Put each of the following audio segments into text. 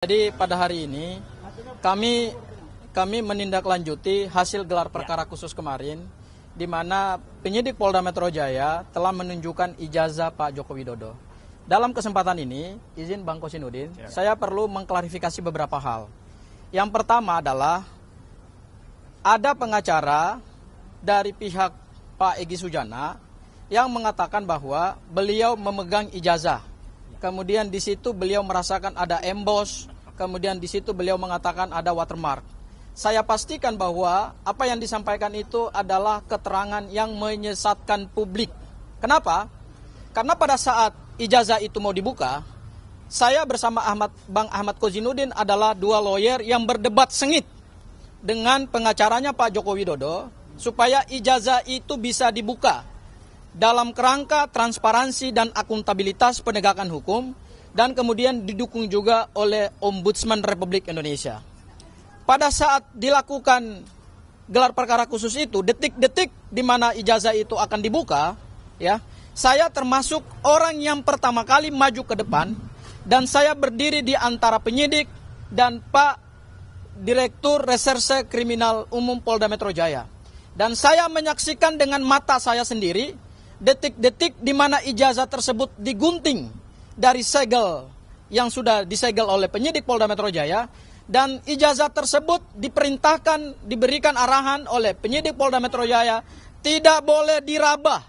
Jadi pada hari ini kami menindaklanjuti hasil gelar perkara khusus kemarin, di mana penyidik Polda Metro Jaya telah menunjukkan ijazah Pak Joko Widodo. Dalam kesempatan ini, izin Bang Kosinudin, saya perlu mengklarifikasi beberapa hal. Yang pertama adalah ada pengacara dari pihak Pak Egy Sujana yang mengatakan bahwa beliau memegang ijazah. Kemudian di situ beliau merasakan ada emboss, kemudian di situ beliau mengatakan ada watermark. Saya pastikan bahwa apa yang disampaikan itu adalah keterangan yang menyesatkan publik. Kenapa? Karena pada saat ijazah itu mau dibuka, saya bersama Bang Ahmad Kozinudin adalah dua lawyer yang berdebat sengit dengan pengacaranya Pak Joko Widodo supaya ijazah itu bisa dibuka dalam kerangka transparansi dan akuntabilitas penegakan hukum, dan kemudian didukung juga oleh Ombudsman Republik Indonesia. Pada saat dilakukan gelar perkara khusus itu, detik-detik di mana ijazah itu akan dibuka, ya, saya termasuk orang yang pertama kali maju ke depan, dan saya berdiri di antara penyidik dan Pak Direktur Reserse Kriminal Umum Polda Metro Jaya. Dan saya menyaksikan dengan mata saya sendiri detik-detik di mana ijazah tersebut digunting dari segel yang sudah disegel oleh penyidik Polda Metro Jaya, dan ijazah tersebut diperintahkan, diberikan arahan oleh penyidik Polda Metro Jaya tidak boleh diraba,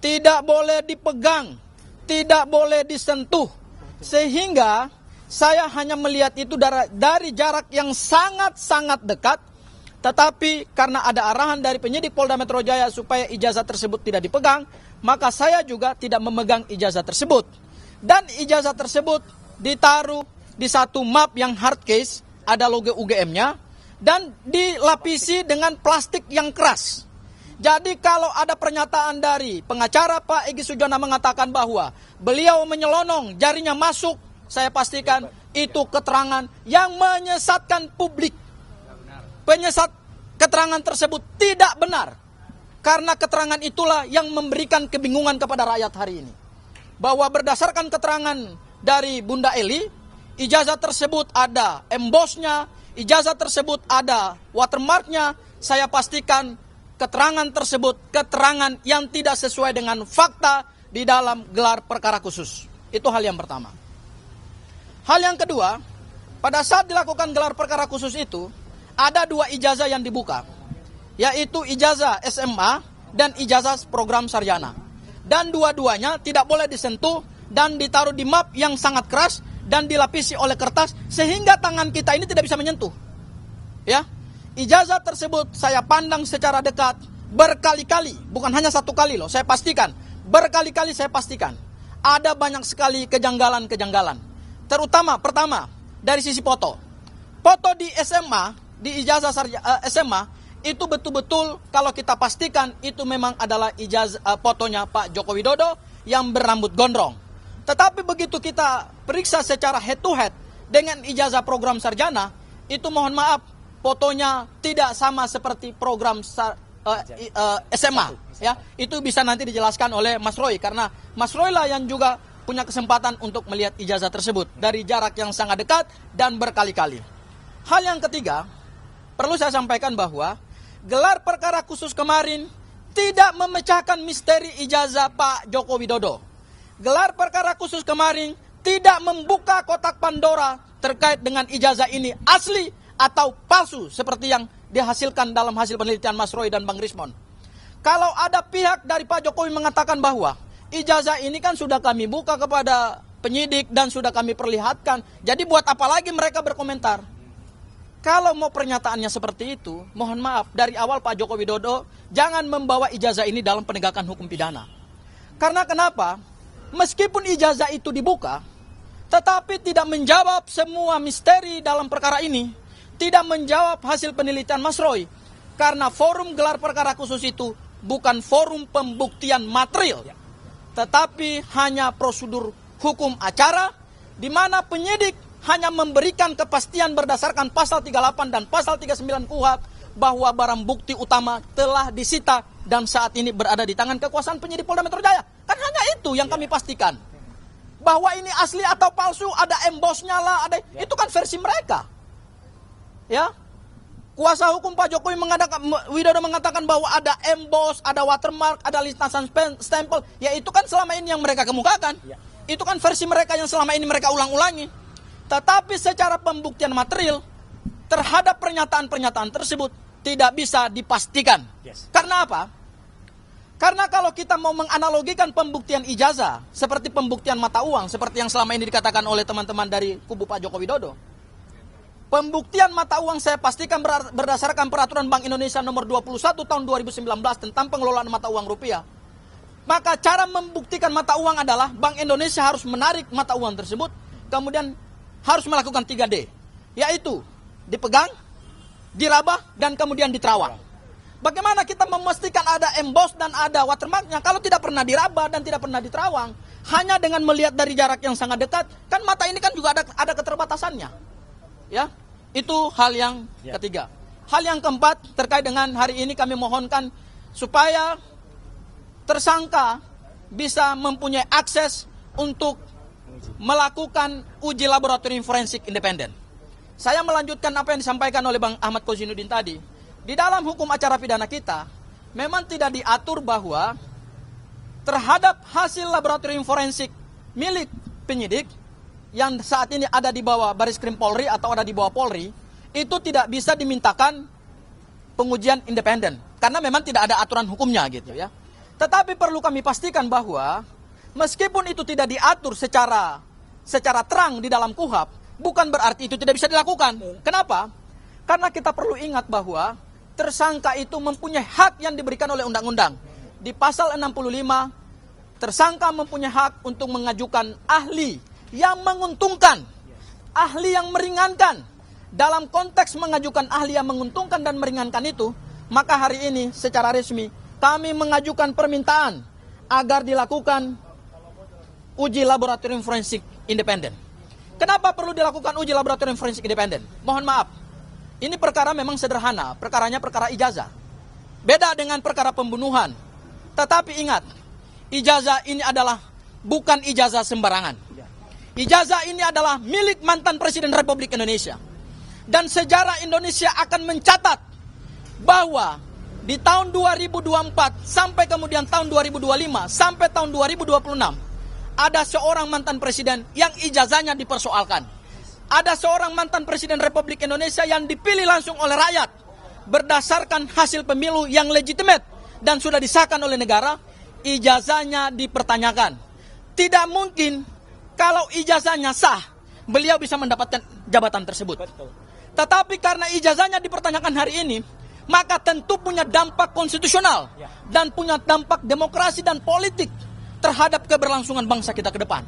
tidak boleh dipegang, tidak boleh disentuh. Sehingga saya hanya melihat itu dari jarak yang sangat-sangat dekat. Tetapi karena ada arahan dari penyidik Polda Metro Jaya supaya ijazah tersebut tidak dipegang, maka saya juga tidak memegang ijazah tersebut. Dan ijazah tersebut ditaruh di satu map yang hard case, ada logo UGM-nya, dan dilapisi dengan plastik yang keras. Jadi kalau ada pernyataan dari pengacara Pak Egy Sujana mengatakan bahwa beliau menyelonong, jarinya masuk, saya pastikan itu keterangan yang menyesatkan publik. Keterangan tersebut tidak benar. Karena keterangan itulah yang memberikan kebingungan kepada rakyat hari ini. Bahwa berdasarkan keterangan dari Bunda Eli, ijazah tersebut ada embossnya, ijazah tersebut ada watermarknya. Saya pastikan keterangan tersebut keterangan yang tidak sesuai dengan fakta di dalam gelar perkara khusus. Itu hal yang pertama. Hal yang kedua, pada saat dilakukan gelar perkara khusus itu, ada dua ijazah yang dibuka, yaitu ijazah SMA dan ijazah program sarjana. Dan dua-duanya tidak boleh disentuh dan ditaruh di map yang sangat keras dan dilapisi oleh kertas sehingga tangan kita ini tidak bisa menyentuh. Ya, ijazah tersebut saya pandang secara dekat berkali-kali, bukan hanya satu kali loh, saya pastikan, berkali-kali saya pastikan. Ada banyak sekali kejanggalan-kejanggalan. Terutama pertama dari sisi foto. Foto di SMA, di ijazah SMA itu betul-betul kalau kita pastikan itu memang adalah ijazah fotonya Pak Joko Widodo yang berambut gondrong. Tetapi begitu kita periksa secara head to head dengan ijazah program sarjana, itu mohon maaf fotonya tidak sama seperti program SMA, ya. Itu bisa nanti dijelaskan oleh Mas Roy, karena Mas Roy lah yang juga punya kesempatan untuk melihat ijazah tersebut dari jarak yang sangat dekat dan berkali-kali. Hal yang ketiga, perlu saya sampaikan bahwa gelar perkara khusus kemarin tidak memecahkan misteri ijazah Pak Joko Widodo. Gelar perkara khusus kemarin tidak membuka kotak Pandora terkait dengan ijazah ini asli atau palsu seperti yang dihasilkan dalam hasil penelitian Mas Roy dan Bang Rismon. Kalau ada pihak dari Pak Jokowi mengatakan bahwa ijazah ini kan sudah kami buka kepada penyidik dan sudah kami perlihatkan, jadi buat apa lagi mereka berkomentar? Kalau mau pernyataannya seperti itu, mohon maaf, dari awal Pak Joko Widodo jangan membawa ijazah ini dalam penegakan hukum pidana. Karena kenapa? Meskipun ijazah itu dibuka, tetapi tidak menjawab semua misteri dalam perkara ini, tidak menjawab hasil penelitian Mas Roy. Karena forum gelar perkara khusus itu bukan forum pembuktian material, tetapi hanya prosedur hukum acara, di mana penyidik hanya memberikan kepastian berdasarkan pasal 38 dan pasal 39 KUHP bahwa barang bukti utama telah disita dan saat ini berada di tangan kekuasaan penyidik Polda Metro Jaya. Kan hanya itu yang kami pastikan. Bahwa ini asli atau palsu, ada embossnya lah, ada itu kan versi mereka. Ya. Kuasa hukum Pak Jokowi Widodo mengatakan bahwa ada emboss, ada watermark, ada lintasan stempel. Ya itu kan selama ini yang mereka kemukakan. Itu kan versi mereka yang selama ini mereka ulang-ulangi. Tetapi secara pembuktian material terhadap pernyataan-pernyataan tersebut tidak bisa dipastikan. Karena apa? Karena kalau kita mau menganalogikan pembuktian ijazah seperti pembuktian mata uang, seperti yang selama ini dikatakan oleh teman-teman dari kubu Pak Joko Widodo. Pembuktian mata uang saya pastikan berdasarkan peraturan Bank Indonesia nomor 21 tahun 2019 tentang pengelolaan mata uang rupiah. Maka cara membuktikan mata uang adalah Bank Indonesia harus menarik mata uang tersebut, kemudian harus melakukan 3D, yaitu dipegang, diraba, dan kemudian diterawang. Bagaimana kita memastikan ada emboss dan ada watermarknya kalau tidak pernah diraba dan tidak pernah diterawang? Hanya dengan melihat dari jarak yang sangat dekat, kan mata ini kan juga ada keterbatasannya. Ya, itu hal yang ketiga. Hal yang keempat terkait dengan hari ini kami mohonkan supaya tersangka bisa mempunyai akses untuk melakukan uji laboratorium forensik independen. Saya melanjutkan apa yang disampaikan oleh Bang Ahmad Kozinudin tadi. Di dalam hukum acara pidana kita, memang tidak diatur bahwa terhadap hasil laboratorium forensik milik penyidik yang saat ini ada di bawah Bareskrim Polri atau ada di bawah Polri, itu tidak bisa dimintakan pengujian independen. Karena memang tidak ada aturan hukumnya gitu ya. Tetapi perlu kami pastikan bahwa meskipun itu tidak diatur secara terang di dalam KUHP, bukan berarti itu tidak bisa dilakukan. Kenapa? Karena kita perlu ingat bahwa tersangka itu mempunyai hak yang diberikan oleh undang-undang. Di pasal 65, tersangka mempunyai hak untuk mengajukan ahli yang menguntungkan, ahli yang meringankan. Dalam konteks mengajukan ahli yang menguntungkan dan meringankan itu, maka hari ini secara resmi kami mengajukan permintaan agar dilakukan uji laboratorium forensik independen. Kenapa perlu dilakukan uji laboratorium forensik independen? Mohon maaf, ini perkara memang sederhana, perkaranya perkara ijazah. Beda dengan perkara pembunuhan. Tetapi ingat, ijazah ini adalah bukan ijazah sembarangan. Ijazah ini adalah milik mantan Presiden Republik Indonesia. Dan sejarah Indonesia akan mencatat bahwa di tahun 2024 sampai kemudian tahun 2025 sampai tahun 2026 ada seorang mantan presiden yang ijazahnya dipersoalkan. Ada seorang mantan Presiden Republik Indonesia yang dipilih langsung oleh rakyat berdasarkan hasil pemilu yang legitimate dan sudah disahkan oleh negara, ijazahnya dipertanyakan. Tidak mungkin kalau ijazahnya sah, beliau bisa mendapatkan jabatan tersebut. Tetapi karena ijazahnya dipertanyakan hari ini, maka tentu punya dampak konstitusional dan punya dampak demokrasi dan politik terhadap keberlangsungan bangsa kita ke depan.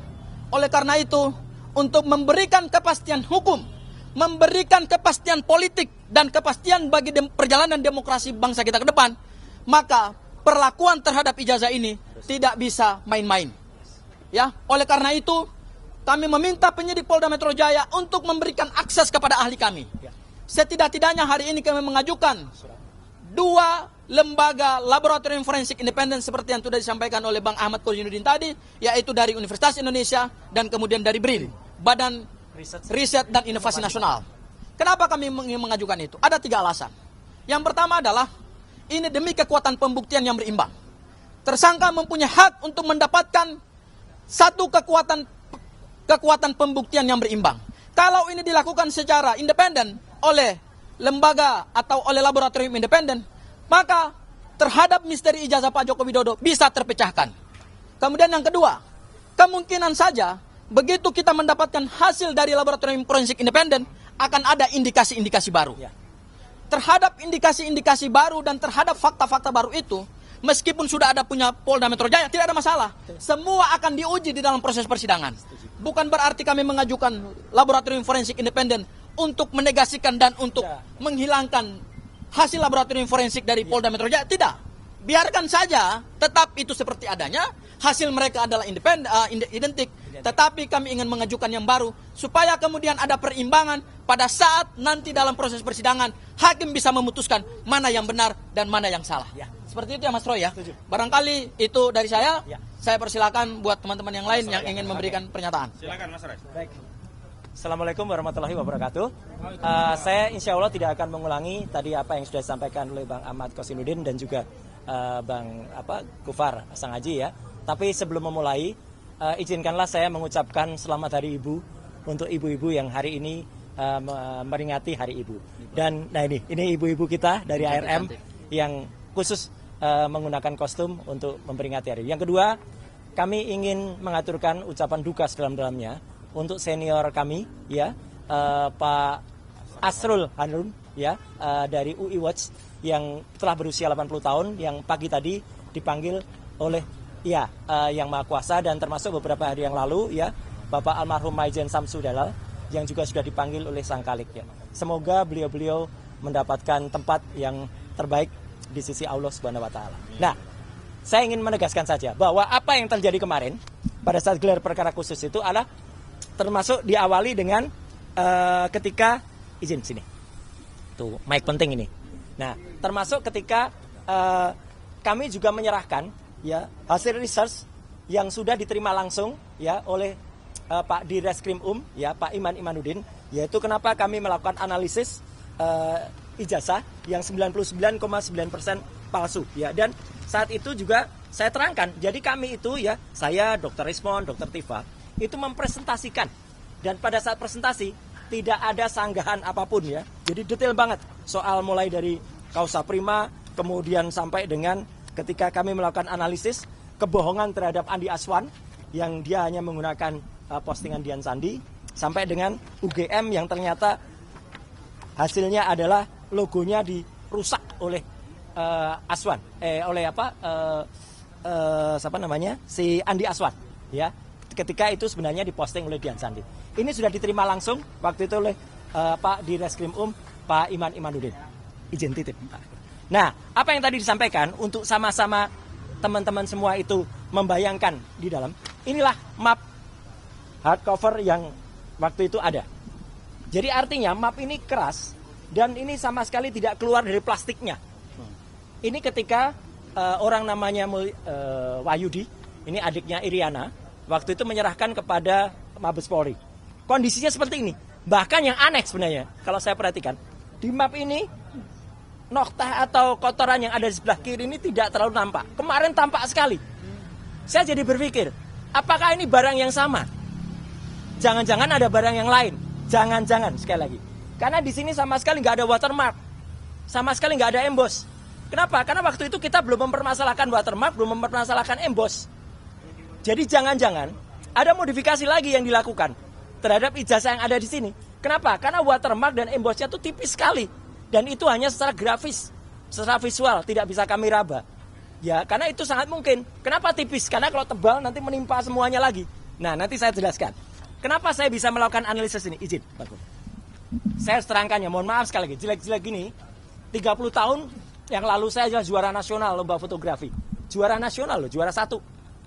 Oleh karena itu, untuk memberikan kepastian hukum, memberikan kepastian politik, dan kepastian bagi perjalanan demokrasi bangsa kita ke depan, maka perlakuan terhadap ijazah ini tidak bisa main-main. Ya, oleh karena itu, kami meminta penyidik Polda Metro Jaya untuk memberikan akses kepada ahli kami. Setidak-tidaknya hari ini kami mengajukan 2 lembaga laboratorium forensik independen seperti yang sudah disampaikan oleh Bang Ahmad Kozinudin tadi, yaitu dari Universitas Indonesia dan kemudian dari BRIN, Badan Riset dan Inovasi Nasional. Kenapa kami mengajukan itu? Ada 3 alasan. Yang pertama adalah ini demi kekuatan pembuktian yang berimbang. Tersangka mempunyai hak untuk mendapatkan satu kekuatan pembuktian yang berimbang. Kalau ini dilakukan secara independen oleh lembaga atau oleh laboratorium independen, maka terhadap misteri ijazah Pak Joko Widodo bisa terpecahkan. Kemudian yang kedua, kemungkinan saja begitu kita mendapatkan hasil dari laboratorium forensik independen, akan ada indikasi-indikasi baru. Terhadap indikasi-indikasi baru dan terhadap fakta-fakta baru itu, meskipun sudah ada punya Polda Metro Jaya, tidak ada masalah. Semua akan diuji di dalam proses persidangan. Bukan berarti kami mengajukan laboratorium forensik independen untuk menegasikan dan untuk menghilangkan hasil laboratorium forensik dari Polda Metro Jaya. Tidak. Biarkan saja, tetap itu seperti adanya. Hasil mereka adalah identik. Tetapi kami ingin mengajukan yang baru, supaya kemudian ada perimbangan pada saat nanti dalam proses persidangan, hakim bisa memutuskan mana yang benar dan mana yang salah. Seperti itu ya Mas Roy ya. Barangkali itu dari saya. Ya. Saya persilakan buat teman-teman yang lain yang ingin memberikan pernyataan. Silakan Mas Roy. Baik. Assalamualaikum warahmatullahi wabarakatuh. Saya insya Allah tidak akan mengulangi tadi apa yang sudah disampaikan oleh Bang Ahmad Kosinudin dan juga Bang Gufar Sangaji ya. Tapi sebelum memulai, izinkanlah saya mengucapkan selamat Hari Ibu untuk ibu-ibu yang hari ini meringati Hari Ibu. Dan nah ini ibu-ibu kita dari ARM yang khusus menggunakan kostum untuk memperingati hari. Yang kedua, kami ingin mengaturkan ucapan duka sedalam-dalamnya untuk senior kami ya, Pak Asrul Hanun ya, dari UI Watch yang telah berusia 80 tahun yang pagi tadi dipanggil oleh Yang Maha Kuasa, dan termasuk beberapa hari yang lalu ya Bapak almarhum Maijen Samsudalal yang juga sudah dipanggil oleh Sang Khalik ya. Semoga beliau-beliau mendapatkan tempat yang terbaik di sisi Allah Subhanahu wa taala. Nah, saya ingin menegaskan saja bahwa apa yang terjadi kemarin pada saat gelar perkara khusus itu adalah termasuk diawali dengan ketika izin sini. Tuh, mic penting ini. Nah, termasuk ketika kami juga menyerahkan ya hasil research yang sudah diterima langsung ya oleh Pak Direskrim ya Pak Iman Imanuddin, yaitu kenapa kami melakukan analisis ijazah yang 99,9% palsu ya. Dan saat itu juga saya terangkan, jadi kami itu ya, saya, Dr. Rismon, Dr. Tifa itu mempresentasikan, dan pada saat presentasi tidak ada sanggahan apapun ya. Jadi detail banget soal mulai dari kausa prima, kemudian sampai dengan ketika kami melakukan analisis kebohongan terhadap Andi Aswan yang dia hanya menggunakan postingan Dian Sandi, sampai dengan UGM yang ternyata hasilnya adalah logonya dirusak oleh Aswan, siapa namanya, si Andi Aswan ya, ketika itu sebenarnya diposting oleh Dian Sandi. Ini sudah diterima langsung waktu itu oleh Pak Direskrim Pak Iman Imanuddin. Izin titip. Nah, apa yang tadi disampaikan untuk sama-sama teman-teman semua itu membayangkan di dalam, inilah map hardcover yang waktu itu ada. Jadi artinya map ini keras dan ini sama sekali tidak keluar dari plastiknya. Ini ketika orang namanya Wahyudi, ini adiknya Iriana, waktu itu menyerahkan kepada Mabes Polri. Kondisinya seperti ini. Bahkan yang aneh sebenarnya, kalau saya perhatikan, di map ini noktah atau kotoran yang ada di sebelah kiri ini tidak terlalu nampak. Kemarin tampak sekali. Saya jadi berpikir, apakah ini barang yang sama? Jangan-jangan ada barang yang lain. Jangan-jangan, sekali lagi. Karena di sini sama sekali nggak ada watermark. Sama sekali nggak ada emboss. Kenapa? Karena waktu itu kita belum mempermasalahkan watermark, belum mempermasalahkan emboss. Jadi jangan-jangan ada modifikasi lagi yang dilakukan terhadap ijazah yang ada di sini. Kenapa? Karena watermark dan embossnya itu tipis sekali. Dan itu hanya secara grafis, secara visual, tidak bisa kami raba. Ya, karena itu sangat mungkin. Kenapa tipis? Karena kalau tebal nanti menimpa semuanya lagi. Nah, nanti saya jelaskan. Kenapa saya bisa melakukan analisis ini? Izin, Pak Guf. Saya terangkannya, mohon maaf sekali lagi, jelek-jelek gini. 30 tahun yang lalu saya adalah juara nasional lomba fotografi. Juara nasional loh, juara 1.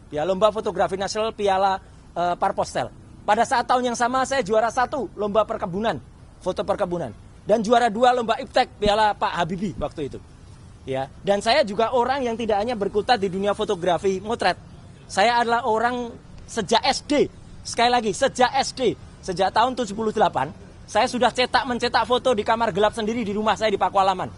Ya, lomba fotografi nasional Piala Parpostel. Pada saat tahun yang sama saya juara 1 lomba perkebunan, foto perkebunan. Dan juara 2 lomba iptek Piala Pak Habibie waktu itu. Ya, dan saya juga orang yang tidak hanya berkutat di dunia fotografi motret. Saya adalah orang sejak SD. Sekali lagi, sejak SD, sejak tahun 78, saya sudah mencetak foto di kamar gelap sendiri di rumah saya di Pakualaman.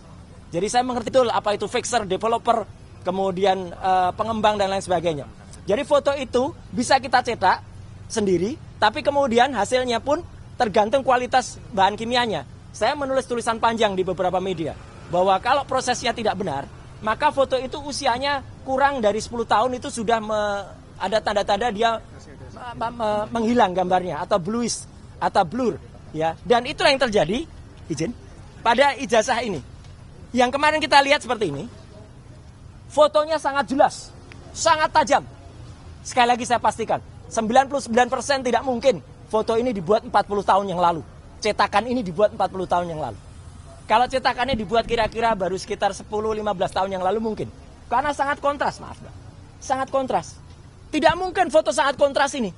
Jadi saya mengerti betul apa itu fixer, developer, kemudian pengembang dan lain sebagainya. Jadi foto itu bisa kita cetak sendiri, tapi kemudian hasilnya pun tergantung kualitas bahan kimianya. Saya menulis tulisan panjang di beberapa media, bahwa kalau prosesnya tidak benar, maka foto itu usianya kurang dari 10 tahun itu sudah ada tanda-tanda dia menghilang gambarnya, atau bluish, atau blur. Ya, dan itu yang terjadi, izin, pada ijazah ini. Yang kemarin kita lihat seperti ini, fotonya sangat jelas, sangat tajam. Sekali lagi saya pastikan, 99% tidak mungkin foto ini dibuat 40 tahun yang lalu. Cetakan ini dibuat 40 tahun yang lalu. Kalau cetakannya dibuat kira-kira baru sekitar 10-15 tahun yang lalu mungkin. Karena sangat kontras, maaf Mbak. Sangat kontras. Tidak mungkin foto sangat kontras ini.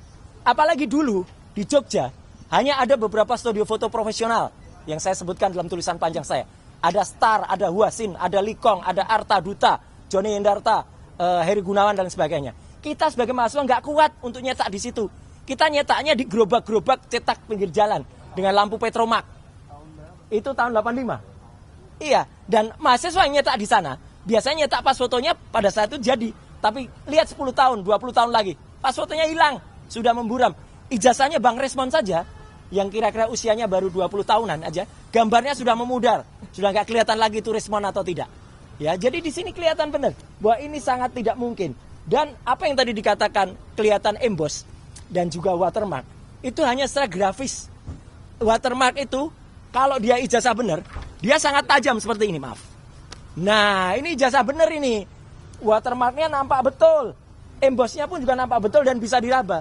Apalagi dulu di Jogja, hanya ada beberapa studio foto profesional yang saya sebutkan dalam tulisan panjang saya. Ada Star, ada Huasin, ada Likong, ada Arta Duta, Joni Hendarta, Heri Gunawan dan sebagainya. Kita sebagai mahasiswa nggak kuat untuk nyetak di situ. Kita nyetaknya di gerobak-gerobak cetak pinggir jalan dengan lampu Petromak. Itu tahun 85. Iya, dan mahasiswa yang nyetak di sana biasanya nyetak pas fotonya pada saat itu jadi. Tapi lihat 10 tahun, 20 tahun lagi, pas fotonya hilang, sudah memburam. Ijazahnya Bang Resmon saja, yang kira-kira usianya baru 20 tahunan aja, gambarnya sudah memudar, sudah nggak kelihatan lagi itu Resmon atau tidak. Ya, jadi di sini kelihatan benar bahwa ini sangat tidak mungkin. Dan apa yang tadi dikatakan kelihatan emboss dan juga watermark, itu hanya secara grafis. Watermark itu kalau dia ijazah benar, dia sangat tajam seperti ini, maaf. Nah, ini ijazah benar ini. Watermarknya nampak betul. Embossnya pun juga nampak betul dan bisa diraba.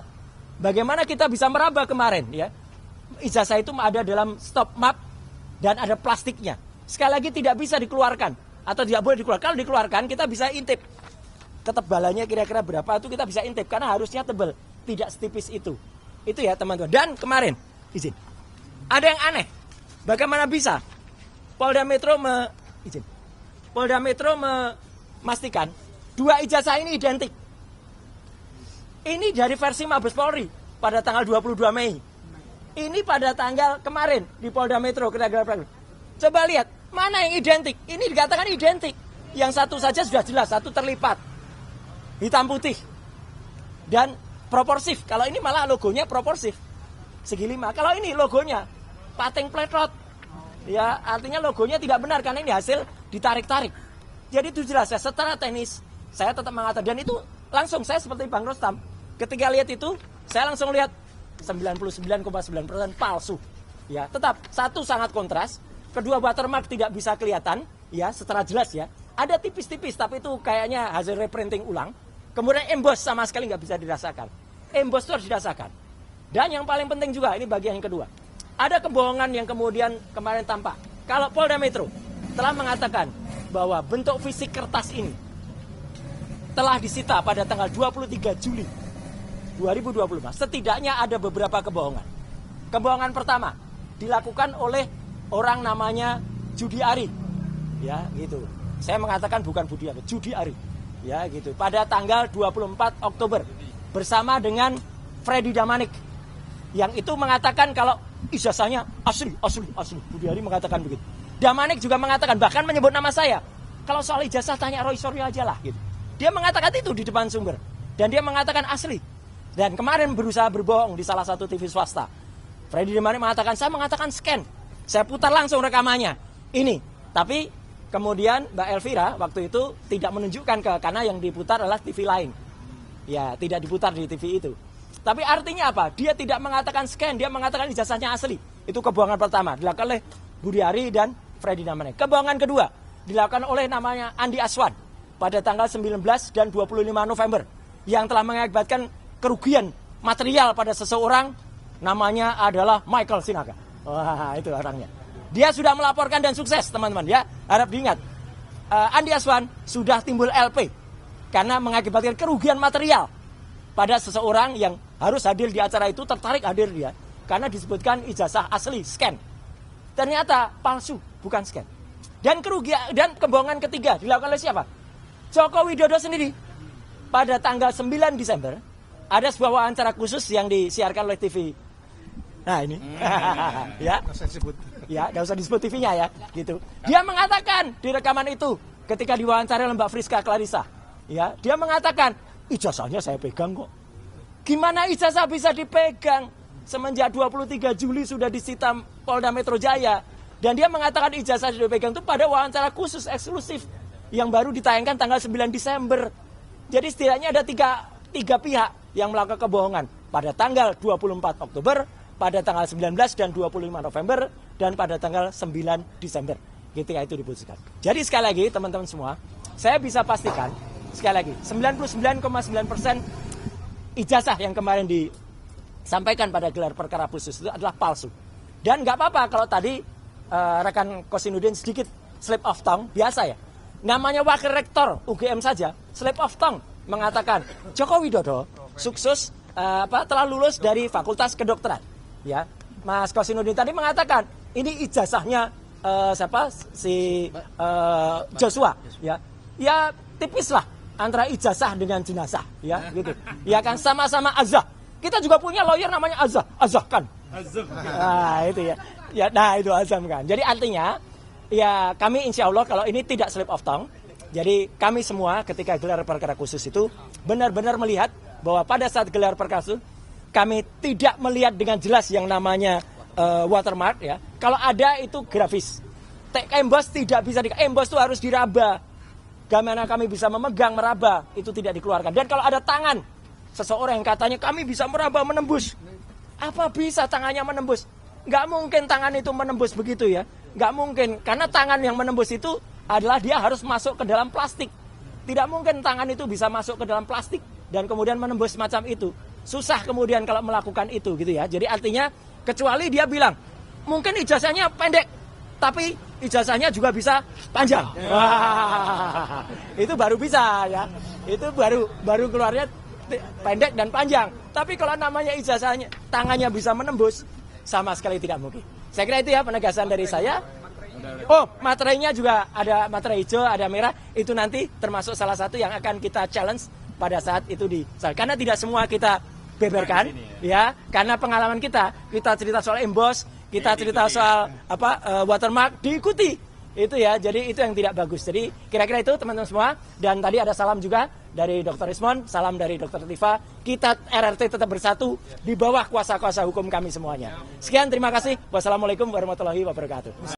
Bagaimana kita bisa meraba kemarin ya? Ijazah itu ada dalam stop map dan ada plastiknya. Sekali lagi tidak bisa dikeluarkan atau tidak boleh dikeluarkan. Kalau dikeluarkan kita bisa intip. Ketebalannya kira-kira berapa itu kita bisa intip karena harusnya tebal, tidak setipis itu. Itu ya teman-teman. Dan kemarin izin. Ada yang aneh. Bagaimana bisa Polda Metro memastikan dua ijazah ini identik. Ini dari versi Mabes Polri pada tanggal 22 Mei. Ini pada tanggal kemarin di Polda Metro. Coba lihat, mana yang identik? Ini dikatakan identik. Yang satu saja sudah jelas, satu terlipat. Hitam putih. Dan proporsif. Kalau ini malah logonya proporsif. Segi 5. Kalau ini logonya pating pletrot. Ya, artinya logonya tidak benar karena ini hasil ditarik-tarik. Jadi itu jelas ya, secara teknis saya tetap mengatakan, dan itu langsung saya seperti Bang Rostam, ketika lihat itu saya langsung lihat 99,9% palsu. Ya, tetap satu sangat kontras, kedua watermark tidak bisa kelihatan ya secara jelas ya. Ada tipis-tipis tapi itu kayaknya hasil reprinting ulang. Kemudian emboss sama sekali nggak bisa dirasakan. Emboss itu harus dirasakan. Dan yang paling penting juga, ini bagian yang kedua. Ada kebohongan yang kemudian kemarin tampak. Kalau Polda Metro telah mengatakan bahwa bentuk fisik kertas ini telah disita pada tanggal 23 Juli 2025. Setidaknya ada beberapa kebohongan. Kebohongan pertama dilakukan oleh orang namanya Judi Ari. Ya, gitu. Saya mengatakan bukan Budi Ari, Judi Ari. Ya, gitu. Pada tanggal 24 Oktober bersama dengan Freddy Damanik. Yang itu mengatakan kalau ijazahnya asli. Budi Ari mengatakan begitu. Damanik juga mengatakan, bahkan menyebut nama saya. Kalau soal ijazah tanya Roy Suryo aja lah gitu. Dia mengatakan itu di depan sumber. Dan dia mengatakan asli. Dan kemarin berusaha berbohong di salah satu TV swasta. Freddy Damanik mengatakan, saya mengatakan scan. Saya putar langsung rekamannya. Ini. Tapi kemudian Mbak Elvira waktu itu tidak menunjukkan karena yang diputar adalah TV lain. Ya, tidak diputar di TV itu. Tapi artinya apa? Dia tidak mengatakan scan, dia mengatakan ijazahnya asli. Itu kebohongan pertama, dilakukan oleh Budi Ari dan Freddy Damanik. Kebohongan kedua, dilakukan oleh namanya Andi Aswan pada tanggal 19 dan 25 November. Yang telah mengakibatkan kerugian material pada seseorang, namanya adalah Michael Sinaga. Wah, itu orangnya. Dia sudah melaporkan dan sukses, teman-teman ya. Harap diingat, Andi Aswan sudah timbul LP karena mengakibatkan kerugian material pada seseorang yang harus hadir di acara itu, tertarik hadir dia karena disebutkan ijazah asli scan. Ternyata palsu, bukan scan. Dan kerugian dan kebohongan ketiga dilakukan oleh siapa? Joko Widodo sendiri. Pada tanggal 9 Desember ada sebuah wawancara khusus yang disiarkan oleh TV. Nah, ini. Ya. Ya, enggak usah disebut TV-nya ya, gitu. Dia mengatakan di rekaman itu ketika diwawancara oleh Mbak Friska Clarissa, ya, dia mengatakan, ijazahnya saya pegang kok. Gimana ijazah bisa dipegang? Semenjak 23 Juli sudah disita Polda Metro Jaya. Dan dia mengatakan ijazah sudah dipegang itu pada wawancara khusus eksklusif yang baru ditayangkan tanggal 9 Desember. Jadi setidaknya ada tiga pihak yang melakukan kebohongan pada tanggal 24 Oktober, pada tanggal 19 dan 25 November, dan pada tanggal 9 Desember. Ketika itu diputuskan. Jadi sekali lagi teman-teman semua, saya bisa pastikan sekali lagi, 99,9% ijazah yang kemarin disampaikan pada gelar perkara khusus itu adalah palsu. Dan nggak apa-apa kalau tadi rekan Kosinudin sedikit slip of tongue, biasa ya. Namanya wakil rektor UGM saja, slip of tongue mengatakan Joko Widodo sukses telah lulus dari Fakultas Kedokteran. Ya, Mas Kosinudin tadi mengatakan ini ijazahnya Joshua. Ya, tipis lah antara ijazah dengan jenazah, ya gitu. Ya kan sama-sama azah. Kita juga punya lawyer namanya azah, azahkan. Nah itu ya. Nah itu azam kan. Jadi artinya ya kami insya Allah kalau ini tidak slip of tongue. Jadi kami semua ketika gelar perkara khusus itu benar-benar melihat bahwa pada saat gelar perkara khusus kami tidak melihat dengan jelas yang namanya watermark ya. Kalau ada itu grafis. Emboss tidak bisa emboss itu harus diraba. Bagaimana kami bisa memegang, meraba, itu tidak dikeluarkan. Dan kalau ada tangan seseorang yang katanya kami bisa meraba, menembus. Apa bisa tangannya menembus? Nggak mungkin tangan itu menembus begitu ya. Nggak mungkin, karena tangan yang menembus itu adalah dia harus masuk ke dalam plastik. Tidak mungkin tangan itu bisa masuk ke dalam plastik dan kemudian menembus semacam itu. Susah kemudian kalau melakukan itu gitu ya. Jadi artinya kecuali dia bilang, mungkin ijazahnya pendek, tapi ijazahnya juga bisa panjang. Wah, itu baru bisa ya. Itu baru keluarnya pendek dan panjang. Tapi kalau namanya ijazahnya tangannya bisa menembus, sama sekali tidak mungkin. Saya kira itu ya penegasan dari saya. Oh, materainya juga ada materai hijau, ada merah. Itu nanti termasuk salah satu yang akan kita challenge pada saat itu karena tidak semua kita beberkan ya. Karena pengalaman kita cerita soal emboss, kita cerita soal watermark diikuti. Itu ya. Jadi itu yang tidak bagus. Jadi kira-kira itu teman-teman semua. Dan tadi ada salam juga dari Dr. Ismon, salam dari Dr. Tifa. Kita RRT tetap bersatu di bawah kuasa-kuasa hukum kami semuanya. Sekian, terima kasih. Wassalamualaikum warahmatullahi wabarakatuh.